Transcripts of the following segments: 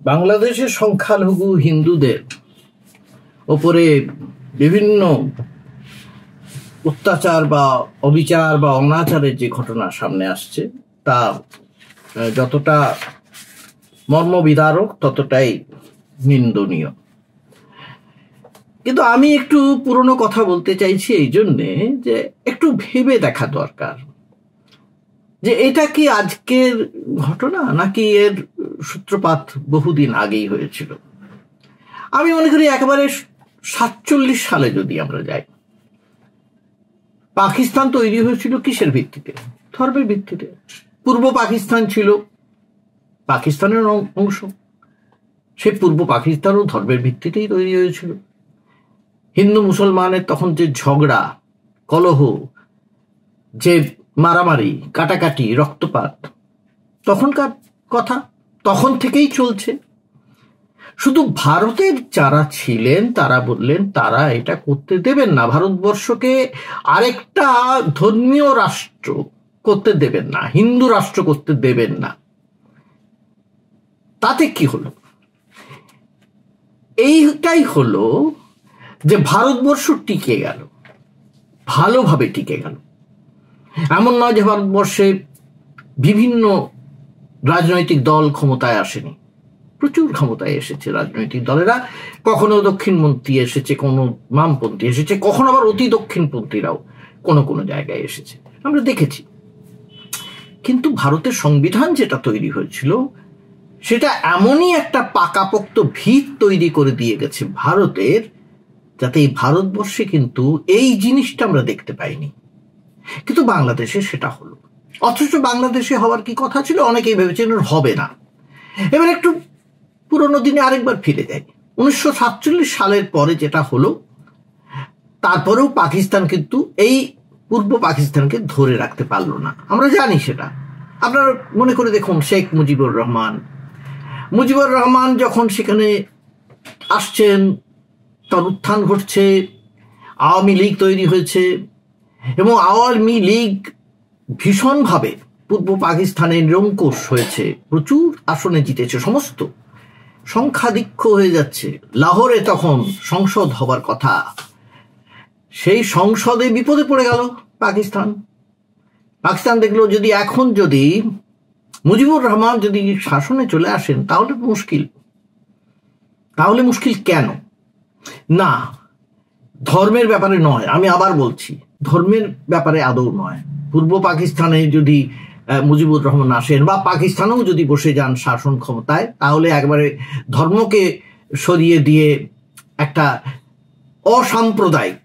বাংলাদেশের সংখ্যালঘু হিন্দুদের ওপরে বিভিন্ন অত্যাচার বা অবিচার বা অনাচারের যে ঘটনা সামনে আসছে তা যতটা মর্মবিদারক ততটাই নিন্দনীয়। কিন্তু আমি একটু পুরনো কথা বলতে চাইছি এই জন্যে যে একটু ভেবে দেখা দরকার যে এটা কি আজকের ঘটনা নাকি এর সূত্রপাত বহুদিন আগেই হয়েছিল। আমি মনে করি একেবারে 47 সালে যদি আমরা যাই, পাকিস্তান তৈরি হয়েছিল কিসের ভিত্তিতে? ধর্মের ভিত্তিতে। পূর্ব পাকিস্তান ছিল পাকিস্তানের অংশ, সেই পূর্ব পাকিস্তানও ধর্মের ভিত্তিতেই তৈরি হয়েছিল। হিন্দু মুসলমানের তখন যে ঝগড়া কলহ, যে মারামারি কাটাকাটি রক্তপাত, তখনকার কথা, তখন থেকেই চলছে। শুধু ভারতের যারা ছিলেন তারা বললেন তারা এটা করতে দেবেন না, ভারতবর্ষকে আরেকটা ধর্মীয় রাষ্ট্র করতে দেবেন না, হিন্দু রাষ্ট্র করতে দেবেন না। তাতে কি হলো? এইটাই হলো যে ভারতবর্ষ টিকে গেল, ভালোভাবে টিকে গেল। এমন নয় যে ভারতবর্ষে বিভিন্ন রাজনৈতিক দল ক্ষমতায় আসেনি, প্রচুর ক্ষমতায় এসেছে রাজনৈতিক দলেরা। কখনো দক্ষিণপন্থী এসেছে, কোনো বামপন্থী এসেছে, কখনো আবার অতি দক্ষিণপন্থীরাও কোনো কোনো জায়গায় এসেছে, আমরা দেখেছি। কিন্তু ভারতের সংবিধান যেটা তৈরি হয়েছিল সেটা এমনই একটা পাকাপোক্ত ভিত তৈরি করে দিয়ে গেছে ভারতের, যাতে এই ভারতবর্ষে কিন্তু এই জিনিসটা আমরা দেখতে পাইনি। কিন্তু বাংলাদেশে সেটা হলো, অথচ বাংলাদেশে হওয়ার কি কথা ছিল, অনেকেই ভেবেছেন হবে না। এবার একটু পুরোনো দিনে আরেকবার ফিরে যাই। 1947 সালের পরে যেটা হলো, তারপরেও পাকিস্তান কিন্তু এই পূর্ব পাকিস্তানকে ধরে রাখতে পারলো না, আমরা জানি সেটা। আপনারা মনে করে দেখুন, শেখ মুজিবুর রহমান যখন সেখানে আসছেন, তার উত্থান ঘটছে, আওয়ামী লীগ তৈরি হয়েছে এবং আওয়ামী লীগ ভীষণভাবে পূর্ব পাকিস্তানে নিরঙ্কুশ হয়েছে, প্রচুর আসনে জিতেছে, সমস্ত সংখ্যাধিক্য হয়ে যাচ্ছে। লাহোরে তখন সংসদ হবার কথা, সেই সংসদে বিপদে পড়ে গেল পাকিস্তান দেখলো যদি এখন যদি মুজিবুর রহমান যদি শাসনে চলে আসেন তাহলে মুশকিল কেন? না, ধর্মের ব্যাপারে নয়, আমি আবার বলছি, ধর্মের ব্যাপারে আদৌ নয়। পূর্ব পাকিস্তানে যদি মুজিবুর রহমান আসেন বা পাকিস্তানেও যদি বসে যান শাসন ক্ষমতায়, তাহলে একবারে ধর্মকে সরিয়ে দিয়ে একটা অসাম্প্রদায়িক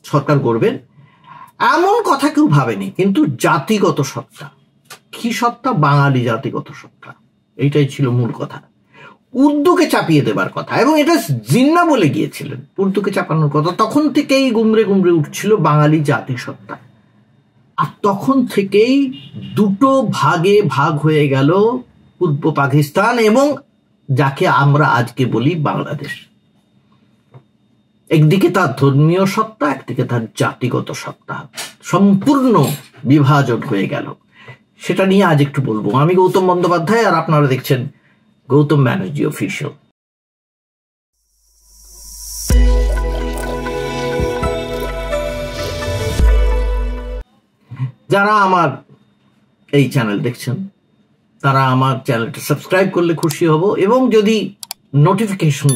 সরকার করবেন, এমন কথা কেউ ভাবেনি। কিন্তু জাতিগত সত্তা, কি সত্তা? বাঙালি জাতিগত সত্তা, এইটাই ছিল মূল কথা। উর্দুকে চাপিয়ে দেবার কথা, এবং এটা জিন্না বলে গিয়েছিলেন উর্দুকে চাপানোর কথা। তখন থেকেই গুমরে উঠছিল বাঙালি জাতিসত্তা। আর তখন থেকেই দুটো ভাগে ভাগ হয়ে গেল পূর্ব পাকিস্তান এবং যাকে আমরা আজকে বলি বাংলাদেশ। একদিকে তার ধর্মীয় সত্তা, একদিকে তার জাতিগত সত্তা, সম্পূর্ণ বিভাজন হয়ে গেল। সেটা নিয়ে আজ একটু বলবো। আমি গৌতম বন্দ্যোপাধ্যায়, আর আপনারা দেখছেন গৌতম ব্যানার্জি অফিসিয়াল। যারা আমার এই চ্যানেল দেখছেন তারা আমার চ্যানেলটা সাবস্ক্রাইব করলে খুশি হব, এবং যদি নোটিফিকেশন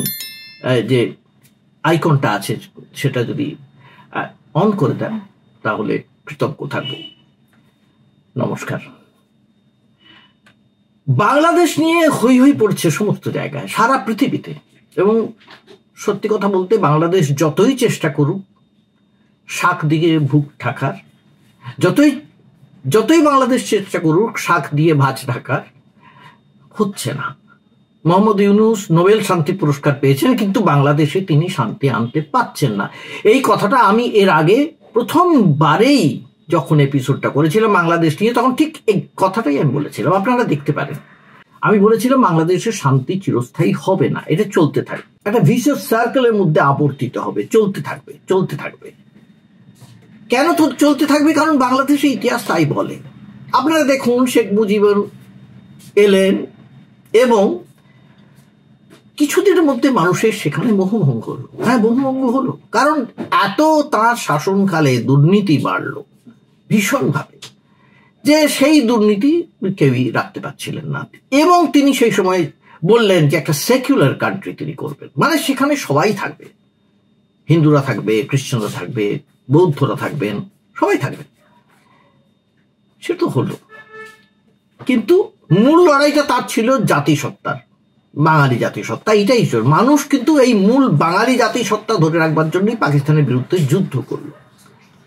যে আইকনটা আছে সেটা যদি অন করে দেন তাহলে কৃতজ্ঞ থাকব। নমস্কার। বাংলাদেশ নিয়ে হই হই পড়ছে সমস্ত জায়গায়, সারা পৃথিবীতে। এবং সত্যি কথা বলতে, বাংলাদেশ যতই চেষ্টা করুক শাক দিয়ে ভুক ঢাকার, যতই বাংলাদেশ চেষ্টা করুক শাক দিয়ে ভাজ ঢাকার, হচ্ছে না। মোহাম্মদ ইউনূস নোবেল শান্তি পুরস্কার পেয়েছেন, কিন্তু বাংলাদেশে তিনি শান্তি আনতে পারছেন না। এই কথাটা আমি এর আগে প্রথমবারেই যখন এপিসোডটা করেছিলাম বাংলাদেশ নিয়ে, তখন ঠিক এই কথাটাই আমি বলেছিলাম, আপনারা দেখতে পারেন। আমি বলেছিলাম বাংলাদেশের শান্তি চিরস্থায়ী হবে না, এটা চলতে থাকবে, একটা ভিশিয়াস সার্কেলের মধ্যে আবর্তিত হবে, চলতে থাকবে। কেন তো চলতে থাকবে? কারণ বাংলাদেশের ইতিহাস তাই বলে। আপনারা দেখুন, শেখ মুজিবুর এলেন এবং কিছুদিনের মধ্যে মানুষের সেখানে মোহভঙ্গ হলো। হ্যাঁ, মোহভঙ্গ হলো, কারণ এত তার শাসনকালে দুর্নীতি বাড়লো ভীষণভাবে যে সেই দুর্নীতি কেউই রাখতে পারছিলেন না। এবং তিনি সেই সময় বললেন যে একটা সেকুলার কান্ট্রি তিনি করবেন, মানে সেখানে সবাই থাকবে, হিন্দুরা থাকবে, খ্রিস্টানরা থাকবে, বৌদ্ধরা থাকবেন, সবাই থাকবে। সে তো হলো, কিন্তু মূল লড়াইটা তার ছিল জাতিসত্তার, বাঙালি জাতিসত্তা। এটাই মানুষ কিন্তু এই মূল বাঙালি জাতিসত্তা ধরে রাখবার জন্যই পাকিস্তানের বিরুদ্ধে যুদ্ধ করলো,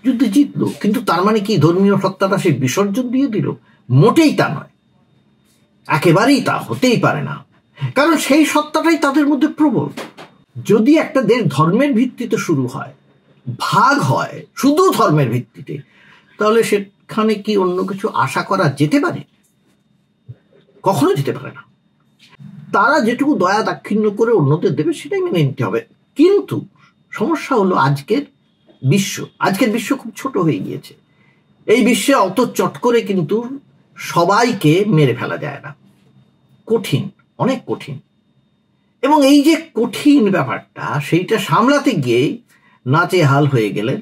যুদ্ধে জিতলো। কিন্তু তার মানে কি ধর্মীয় সত্তাটা সে বিসর্জন দিয়ে দিল? মোটেই তা নয়, একেবারেই তা হতেই পারে না, কারণ সেই সত্তাটাই তাদের মধ্যে প্রবল। যদি একটা দেশ ধর্মের ভিত্তিতে শুরু হয়, ভাগ হয় শুধু ধর্মের ভিত্তিতে, তাহলে সেখানে কি অন্য কিছু আশা করা যেতে পারে? কখনো যেতে পারে না। তারা যেটুকু দয়া দাক্ষিণ্য করে অন্যদের দেবে সেটাই মেনে নিতে হবে। কিন্তু সমস্যা হলো আজকের বিশ্ব খুব ছোট হয়ে গিয়েছে। এই বিশ্বে অত চট করে কিন্তু সবাইকে মেরে ফেলা যায় না, কঠিন, অনেক কঠিন। এবং এই যে কঠিন ব্যাপারটা, সেইটা সামলাতে গিয়ে নাচেহাল হয়ে গেলেন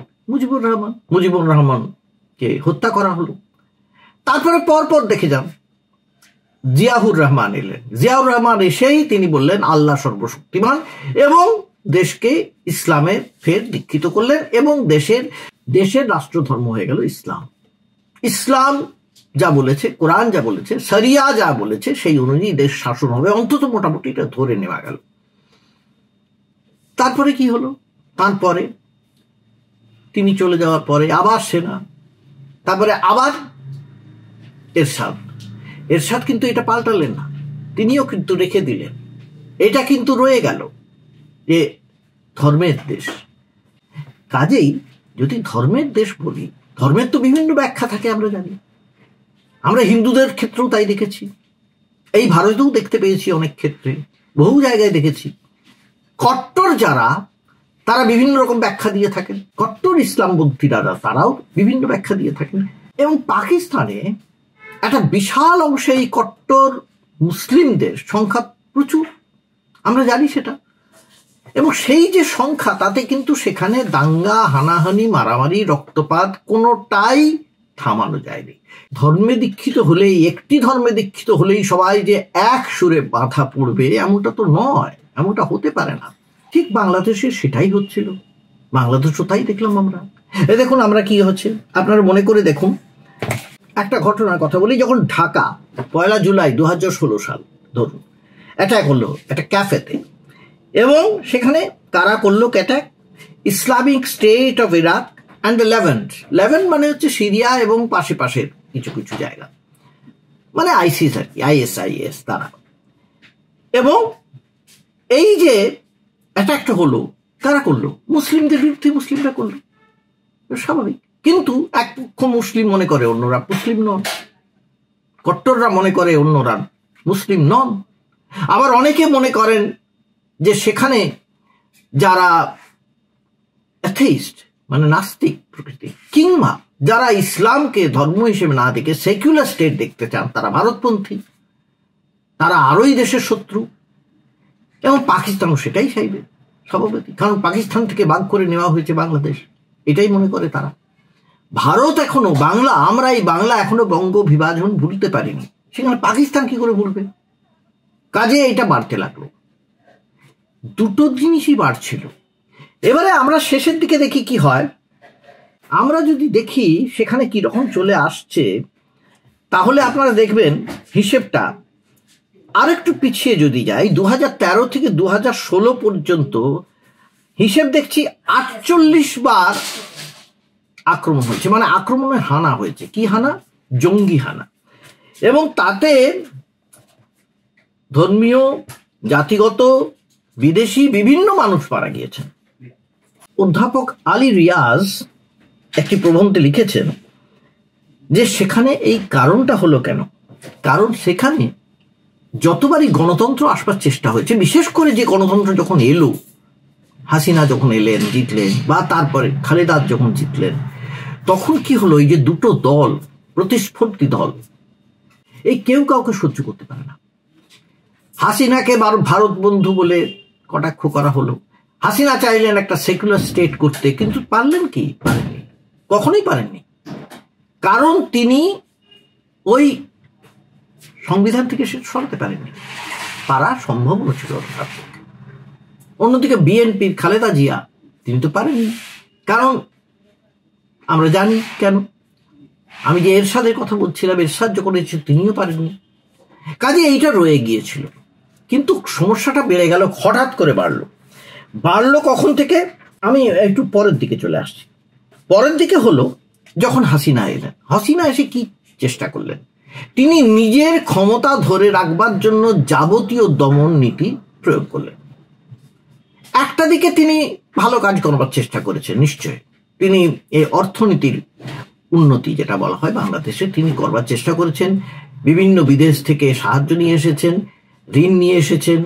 মুজিবুর রহমানকে হত্যা করা হলো। তারপরে পরপর দেখে যান জিয়াউর রহমান এলেন। জিয়াউর রহমান এসেই তিনি বললেন আল্লাহ সর্বশক্তিমান এবং দেশকে ইসলামে ফের দীক্ষিত করলেন এবং দেশের রাষ্ট্রধর্ম হয়ে গেল ইসলাম। ইসলাম যা বলেছে, কোরআন যা বলেছে, শরিয়া যা বলেছে, সেই অনুযায়ী দেশ শাসন হবে, অন্তত মোটামুটি এটা ধরে নেওয়া গেল। তারপরে কি হলো? তারপরে তিনি চলে যাওয়ার পরে আবার সেনা, তারপরে আবার এরশাদ কিন্তু এটা পাল্টালেন না, তিনিও কিন্তু রেখে দিলেন। এটা কিন্তু রয়ে গেল যে ধর্মের দেশ। কাজেই যদি ধর্মের দেশ বলি, ধর্মের তো বিভিন্ন ব্যাখ্যা থাকে, আমরা জানি। আমরা হিন্দুদের ক্ষেত্রেও তাই দেখেছি, এই ভারতেও দেখতে পেয়েছি, অনেক ক্ষেত্রে বহু জায়গায় দেখেছি। কট্টর যারা, তারা বিভিন্ন রকম ব্যাখ্যা দিয়ে থাকেন, কট্টর ইসলামপন্থীরা তারাও বিভিন্ন ব্যাখ্যা দিয়ে থাকেন। এবং পাকিস্তানে একটা বিশাল অংশে এই কট্টর মুসলিমদের সংখ্যা প্রচুর, আমরা জানি সেটা। এবং সেই যে সংখ্যা, তাতে কিন্তু সেখানে দাঙ্গা, হানাহানি, মারামারি, রক্তপাত কোনোটাই থামানো যায়নি। ধর্মে দীক্ষিত হলেই, একটি ধর্মে দীক্ষিত হলেই সবাই যে এক সুরে বাধা পড়বে এমনটা তো নয়, এমনটা হতে পারে না। ঠিক বাংলাদেশে সেটাই হচ্ছিল, বাংলাদেশও তাই দেখলাম আমরা। দেখুন আমরা কি হচ্ছে, আপনারা মনে করে দেখুন। একটা ঘটনার কথা বলি, যখন ঢাকা 1 জুলাই 2016 সাল ধরুন অ্যাটাক হলো একটা ক্যাফেতে, এবং সেখানে কারা করলো attack? Islamic State of Iraq and the Levant মানে হচ্ছে সিরিয়া এবং পাশের কিছু কিছু জায়গা, মানে আইসিস আর কি, ISIS তারা। এবং এই যে অ্যাটাকটা হলো, কারা করলো? মুসলিমদের বিরুদ্ধে মুসলিমরা করলো, স্বাভাবিক। কিন্তু এক পক্ষ মুসলিম মনে করে, অন্যরা মুসলিম নন। কট্টররা মনে করে অন্যরা মুসলিম নন। আবার অনেকে মনে করেন যে সেখানে যারা অ্যাথেইস্ট মানে নাস্তিক প্রকৃতি, কিংবা যারা ইসলামকে ধর্ম হিসেবে না দেখে সেকুলার স্টেট দেখতে চান, তারা ভারতপন্থী, তারা আরোই দেশের শত্রু। এবং পাকিস্তানও সেটাই চাইবে স্বভাবতই, কারণ পাকিস্তান থেকে ভাগ করে নেওয়া হয়েছে বাংলাদেশ, এটাই মনে করে তারা। ভারত এখনো বাংলা, আমরা এই বাংলা এখনো বঙ্গ বিভাজন ভুলতে পারিনি, সেখানে পাকিস্তান কি করে ভুলবে? কাজে এটা বাড়তে লাগলো, দুটো জিনিসই বাড়ছিল। এবারে আমরা শেষের দিকে দেখি কি হয়। আমরা যদি দেখি সেখানে কি রকম চলে আসছে, তাহলে আপনারা দেখবেন হিসেবটা আরেকটু পিছিয়ে যদি যাই, 2013 থেকে 2016 পর্যন্ত হিসেব দেখছি 48 বার আক্রমণ হয়েছে, মানে আক্রমণে হানা হয়েছে। কি হানা? জঙ্গি হানা। এবং তাতে ধর্মীয়, জাতিগত, বিদেশি বিভিন্ন মানুষ মারা গিয়েছেন। অধ্যাপক আলী রিয়াজ একটি প্রবন্ধে লিখেছেন যে সেখানে এই কারণটা হলো কেন। কারণ সেখানে যতবারই গণতন্ত্র আসবার চেষ্টা হয়েছে, বিশেষ করে যে গণতন্ত্র যখন এলো, হাসিনা যখন এলেন, জিতলেন, বা তারপরে খালেদা যখন জিতলেন, তখন কি হলো, এই যে দুটো দল, প্রতিস্পর্ধী দল, এই কেউ কাউকে সহ্য করতে পারে না। হাসিনাকে ভারত বন্ধু বলে কটাক্ষ করা হলো। হাসিনা চাইলেন একটা সেকুলার স্টেট করতে, কিন্তু পারলেন কি? পারেননি, কখনোই পারেননি। কারণ তিনি ওই সংবিধান থেকে সরাতে পারেননি, পারা সম্ভব ছিল। অন্যদিকে বিএনপির খালেদা জিয়া, তিনি তো পারেননি, কারণ আমরা জানি কেন। আমি যে এরশাদের কথা বলছিলাম, এরশাদ যখন এসেছে তিনিও পারেননি, কাজে এইটা রয়ে গিয়েছিল। কিন্তু সমস্যাটা বেড়ে গেল, হঠাৎ করে বাড়লো কখন থেকে? আমি একটু পরের দিকে চলে আসছি। পরের দিকে হলো যখন হাসিনা এলেন। হাসিনা এসে কি চেষ্টা করলেন? তিনি নিজের ক্ষমতা ধরে রাখবার জন্য যাবতীয় দমন নীতি প্রয়োগ করলেন। একটা দিকে তিনি ভালো কাজ করবার চেষ্টা করেছেন, নিশ্চয়। তিনি এই অর্থনীতির উন্নতি যেটা বলা হয় বাংলাদেশে, তিনি করবার চেষ্টা করেছেন। বিভিন্ন বিদেশ থেকে সাহায্য নিয়ে এসেছেন, ঋণ নিয়ে এসেছেন,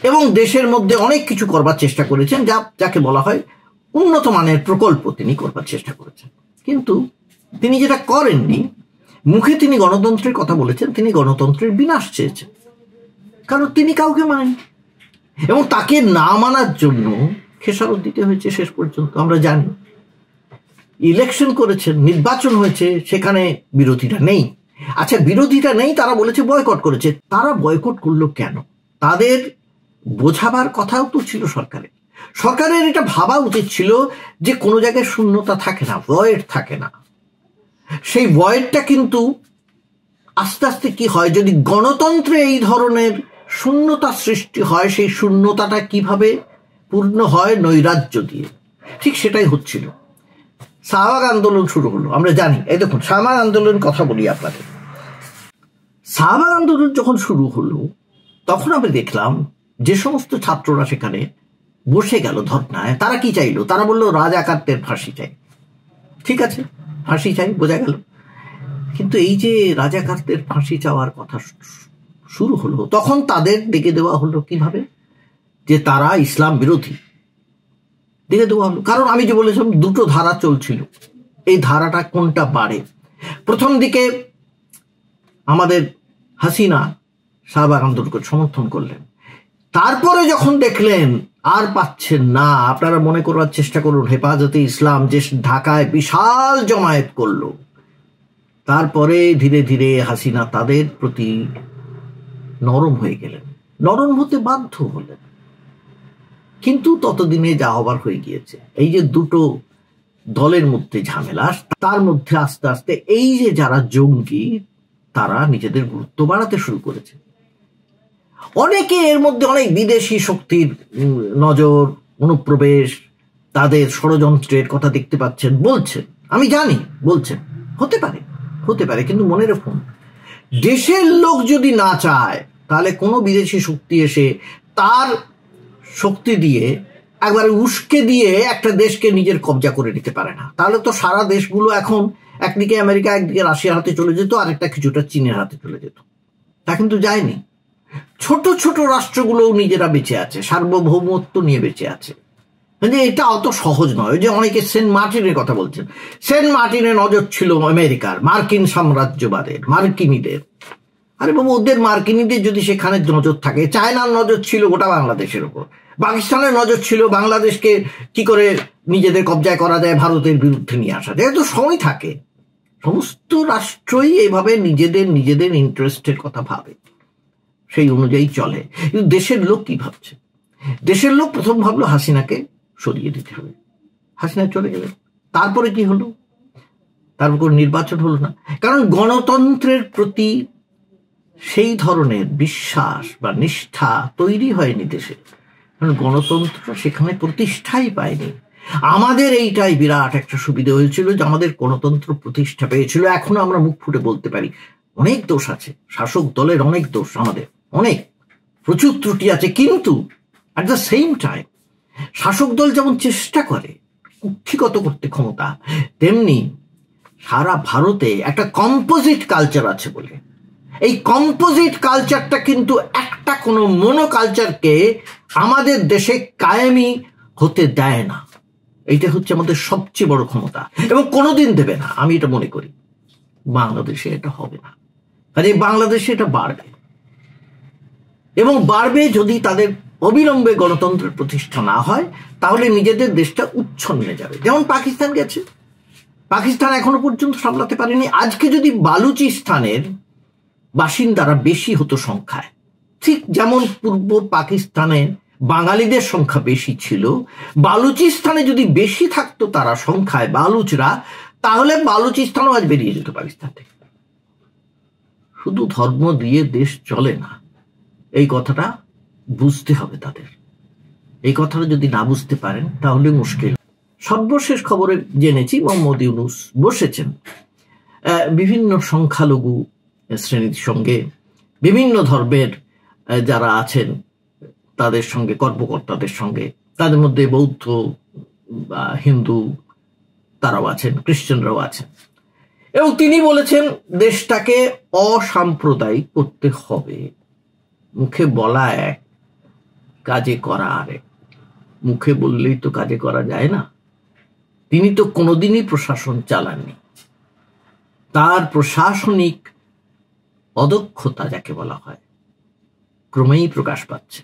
এবং দেশের মধ্যে অনেক কিছু করবার চেষ্টা করেছেন, যাকে বলা হয় উন্নত মানের প্রকল্প তিনি করবার চেষ্টা করেছেন। কিন্তু তিনি যেটা করেননি, মুখে তিনি গণতন্ত্রের কথা বলেছেন, তিনি গণতন্ত্রের বিনাশ চেয়েছেন। কারণ তিনি কাউকে মানেন, এবং তাকে না মানার জন্য খেসারত দিতে হয়েছে শেষ পর্যন্ত। আমরা জানি ইলেকশন করেছেন, নির্বাচন হয়েছে, সেখানে বিরোধীরা নেই। আচ্ছা, বিরোধীরা নেই, তারা বলেছে বয়কট করেছে। তারা বয়কট করলো কেন? তাদের বোঝাবার কথাও তো ছিল সরকারের এটা ভাবা উচিত ছিল যে কোনো জায়গায় শূন্যতা থাকে না, ভয়েড থাকে না। সেই ভয়েডটা কিন্তু আস্তে আস্তে কি হয়, যদি গণতন্ত্রে এই ধরনের শূন্যতা সৃষ্টি হয়, সেই শূন্যতাটা কিভাবে পূর্ণ হয়? নৈরাজ্য দিয়ে। ঠিক সেটাই হচ্ছিল। শাহবাগ আন্দোলন শুরু হলো, আমরা জানি। এই দেখুন, শাহবাগ আন্দোলন কথা বলি আপনাদের। শাহবাগ আন্দোলন যখন শুরু হলো, তখন আমি দেখলাম যে সমস্ত ছাত্ররা সেখানে বসে গেল ধর্নায়, তারা কি চাইলো? তারা বললো রাজাকারদের ফাঁসি চাই। ঠিক আছে, ফাঁসি চাই, বোঝা গেল। কিন্তু এই যে রাজাকারদের ফাঁসি চাওয়ার কথা শুরু হলো, তখন তাদের ডেকে দেওয়া হলো কিভাবে? যে তারা ইসলাম বিরোধী ডেকে দেওয়া হলো। কারণ আমি যে বলেছিলাম দুটো ধারা চলছিল, এই ধারাটা কোনটা বাড়ে? প্রথম দিকে আমাদের হাসিনা শাহবাগ আন্দোলনকে সমর্থন করলেন, তারপরে যখন দেখলেন আর পাচ্ছেন না, আপনারা মনে করবার চেষ্টা করুন, হেফাজতে ইসলাম যে ঢাকায় বিশাল জমায়েত করলো, তারপরে ধীরে ধীরে হাসিনা তাদের প্রতি নরম হয়ে গেলেন, নরম হতে বাধ্য হলেন। কিন্তু ততদিনে যা হবার হয়ে গিয়েছে। এই যে দুটো দলের মধ্যে ঝামেলা, তার মধ্যে আস্তে আস্তে এই যে যারা জঙ্গি, তারা নিজেদের গুরুত্ব বাড়াতে শুরু করেছে। অনেকে এর মধ্যে অনেক বিদেশি শক্তির নজর, অনুপ্রবেশ, তাদের ষড়যন্ত্রের কথা দেখতে পাচ্ছেন, বলছেন, আমি জানি বলছেন, হতে পারে। কিন্তু মনে রাখুন, দেশের লোক যদি না চায়, তাহলে কোনো বিদেশি শক্তি এসে তার শক্তি দিয়ে একবারে উস্কে দিয়ে একটা দেশকে নিজের কবজা করে নিতে পারে না। তাহলে তো সারা দেশগুলো এখন একদিকে আমেরিকা, একদিকে রাশিয়ার হাতে চলে যেত, আর একটা কিছুটা চীনের হাতে চলে যেত। তা কিন্তু যায়নি। ছোট ছোট রাষ্ট্রগুলোও নিজেরা বেঁচে আছে, সার্বভৌমত্ব নিয়ে বেঁচে আছে। এটা অত সহজ নয়। যে অনেকে সেন্ট মার্টিনের কথা বলছেন, সেন্ট মার্টিনের নজর ছিল আমেরিকার, মার্কিন সাম্রাজ্যবাদের, মার্কিনীদের। আরে বাবু, ওদের মার্কিনীদের যদি সেখানে নজর থাকে, চায়নার নজর ছিল গোটা বাংলাদেশের উপর, পাকিস্তানের নজর ছিল বাংলাদেশকে কি করে নিজেদের কবজায় করা যায়, ভারতের বিরুদ্ধে নিয়ে আসা যায়। তো সময় থাকে, সমস্ত রাষ্ট্রই এইভাবে নিজেদের ইন্টারেস্টের কথা ভাবে, সেই অনুযায়ী চলে। কিন্তু দেশের লোক কি ভাবছে? দেশের লোক প্রথম ভাবলো হাসিনাকে সরিয়ে দিতে হবে। হাসিনা চলে গেলেন, তারপরে কি হলো? তারপর নির্বাচন হলো না, কারণ গণতন্ত্রের প্রতি সেই ধরনের বিশ্বাস বা নিষ্ঠা তৈরি হয়নি দেশে, কারণ গণতন্ত্র সেখানে প্রতিষ্ঠাই পায়নি। আমাদের এইটাই বিরাট একটা সুবিধা হয়েছিল যে আমাদের গণতন্ত্র প্রতিষ্ঠা পেয়েছিল। এখনো আমরা মুখ ফুটে বলতে পারি অনেক দোষ আছে, শাসক দলের অনেক দোষ, আমাদের অনেক প্রচুর ত্রুটি আছে। কিন্তু অ্যাট দ্য সেম টাইম শাসক দল যেমন চেষ্টা করে কুক্ষিগত করতে ক্ষমতা, তেমনি সারা ভারতে একটা কম্পোজিট কালচার আছে বলে, এই কম্পোজিট কালচারটা কিন্তু একটা কোনো মনো কালচারকে আমাদের দেশে কায়েমি হতে দেয় না। এইটা হচ্ছে আমাদের সবচেয়ে বড় ক্ষমতা, এবং কোনোদিন দেবে না। আমি এটা মনে করি বাংলাদেশে এটা হবে না, কাজে বাংলাদেশে এটা বাড়বে। এবং বাড়বে যদি তাদের অবিলম্বে গণতন্ত্রের প্রতিষ্ঠা না হয়, তাহলে নিজেদের দেশটা উচ্ছন্নে যাবে। যেমন পাকিস্তান গেছে, পাকিস্তান এখনো পর্যন্ত সামলাতে পারেনি। আজকে যদি বালুচিস্তানের বাসিন্দারা বেশি হতো সংখ্যায়, ঠিক যেমন পূর্ব পাকিস্তানে বাঙালিদের সংখ্যা বেশি ছিল, বালুচিস্তানে যদি বেশি থাকতো তারা সংখ্যায় বালুচরা, তাহলে বালুচিস্তানও আজ বেরিয়ে যেত পাকিস্তান থেকে। শুধু ধর্ম দিয়ে দেশ চলে না, এই কথাটা বুঝতে হবে তাদের। এই কথাটা যদি না বুঝতে পারেন তাহলে মুশকিল। সর্বশেষ খবরে জেনেছি মোহাম্মদ ইউনূস বসেছেন বিভিন্ন সংখ্যালঘু শ্রেণীর সঙ্গে, বিভিন্ন ধর্মের যারা আছেন তাদের সঙ্গে, কর্মকর্তাদের সঙ্গে, তাদের মধ্যে বৌদ্ধ বা হিন্দু তারাও আছেন, খ্রিস্টানরাও আছেন। এবং তিনি বলেছেন দেশটাকে অসাম্প্রদায়িক করতে হবে। মুখে বলা এক, কাজে করা আরেক। মুখে বললেই তো কাজে করা যায় না। তিনি তো কোনোদিনই প্রশাসন চালাননি। তার প্রশাসনিক অদক্ষতা যাকে বলা হয় ক্রমেই প্রকাশ পাচ্ছে,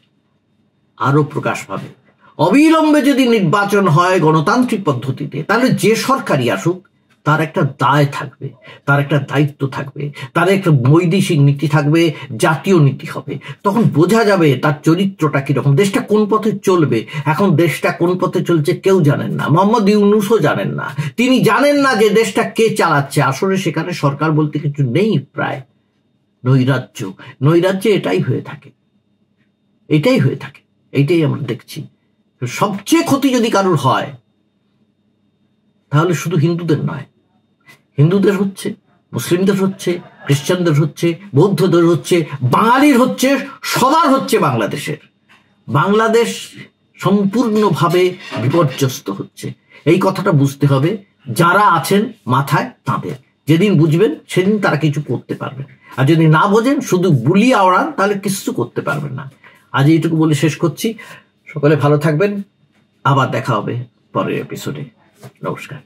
আরো প্রকাশ পাবে। অবিলম্বে যদি নির্বাচন হয় গণতান্ত্রিক পদ্ধতিতে, তাহলে যে সরকারই আসুক তার একটা দায় থাকবে, তার একটা দায়িত্ব থাকবে, তার একটা বৈদেশিক নীতি থাকবে, জাতীয় নীতি হবে। তখন বোঝা যাবে তার চরিত্রটা কিরকম, দেশটা কোন পথে চলবে। এখন দেশটা কোন পথে চলছে কেউ জানেন না, মোহাম্মদ ইউনূসও জানেন না। তিনি জানেন না যে দেশটা কে চালাচ্ছে। আসলে সেখানে সরকার বলতে কিছু নেই, প্রায় নৈরাজ্য। নৈরাজ্যে এটাই হয়ে থাকে, এটাই হয়ে থাকে, এইটাই আমরা দেখছি। সবচেয়ে ক্ষতি যদি কারোর হয় তাহলে শুধু হিন্দুদের নয়, হিন্দুদের হচ্ছে, মুসলিমদের হচ্ছে, খ্রিস্টানদের হচ্ছে, বৌদ্ধদের হচ্ছে, বাঙালির হচ্ছে, সবার হচ্ছে। বাংলাদেশ সম্পূর্ণভাবে বিপর্যস্ত হচ্ছে। এই কথাটা বুঝতে হবে যারা আছেন মাথায় তাদের। যেদিন বুঝবেন সেদিন তারা কিছু করতে পারবেন, আর যদি না বোঝেন শুধু বুলি আওড়ান তাহলে কিছু করতে পারবেন না। আজ এইটুকু বলে শেষ করছি। সকলে ভালো থাকবেন, আবার দেখা হবে পরের এপিসোডে। নমস্কার।